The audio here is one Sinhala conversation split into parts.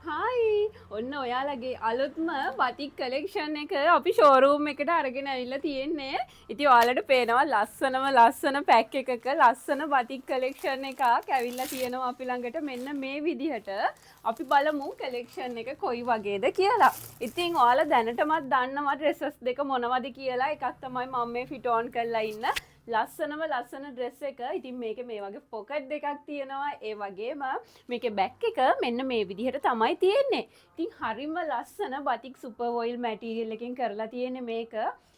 හායි ඔන්න ඔයාලගේ අලුත්ම බතික් කලෙක්ෂන් එක අපි ෂෝරූම් එකට අරගෙන ඇවිල්ලා තියෙන්නේ. ඉතින් ඔයාලට පේනවා ලස්සන පැක් එකක ලස්සන බතික් කලෙක්ෂන් එකක් ඇවිල්ලා තියෙනවා අපි ළඟට. මෙන්න මේ විදිහට අපි බලමු කලෙක්ෂන් එක කොයි වගේද කියලා. ඉතින් ඔයාලා දැනටමත් දන්නවා ඩ්‍රෙසස් දෙක මොනවද කියලා. එකක් තමයි මම මේ ෆිට ඔන් කරලා ඉන්න ලස්සන ඩ්‍රෙස් එක. ඉතින් මේකේ මේ වගේ පොකට් දෙකක් තියෙනවා. ඒ වගේම මේකේ බැක් එක මෙන්න මේ විදිහට තමයි තියෙන්නේ. ඉතින් හරිම ලස්සන බතික් සුපර් වොයිල් මැටීරියල් එකකින් කරලා තියෙන්නේ මේක.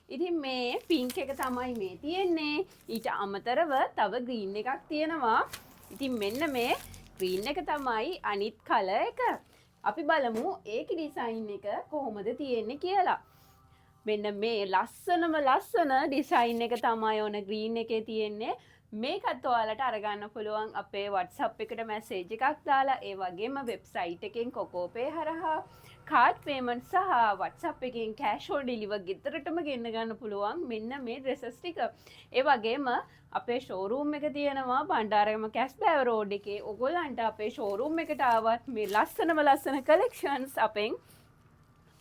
ඉතින් මේ පින්ක් එක තමයි මේ තියෙන්නේ. ඊට අමතරව තව ග්‍රීන් එකක් තියෙනවා. ඉතින් මෙන්න මේ ග්‍රීන් එක තමයි අනිත් කලර් එක. අපි බලමු ඒකේ ඩිසයින් එක කොහොමද තියෙන්නේ කියලා. මෙන්න මේ ලස්සන ඩිසයින් එක තමයි ඕන ග්‍රීන් එකේ තියෙන්නේ. මේකත් ඔයාලට අරගන්න පුළුවන් අපේ WhatsApp එකට මැසේජ් එකක් දාලා. ඒ වගේම වෙබ්සයිට් එකෙන් කොකෝපේ හරහා කාඩ් පේමන්ට් සහ WhatsApp එකෙන් කෑෂ් ඕන් ඩෙලිවර් ගෙදරටම ගෙන්න ගන්න පුළුවන් මෙන්න මේ ඩ්‍රෙසස් ටික. ඒ වගේම අපේ ෂෝරූම් එක තියෙනවා බණ්ඩාරගම කැස්බෑව රෝඩ් එකේ. ඔයගොල්ලන්ට අපේ ෂෝරූම් එකට ආවත් මේ ලස්සන කලෙක්ෂන්ස් අපෙන්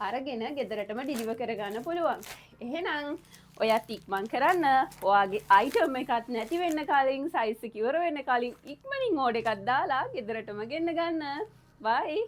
අරගෙන ගෙදරටම ඩිලිවර් කරගන්න පුළුවන්. එහෙනම් ඔයත් ඉක්මන් කරන්න. ඔයාගේ අයිටම් එකක් නැති වෙන්න කලින් සයිස් එක ඉවර වෙන්න කලින් ඉක්මනින් ඕඩර් එකක් දාලා ගෙදරටම ගෙන්න ගන්න. බයි.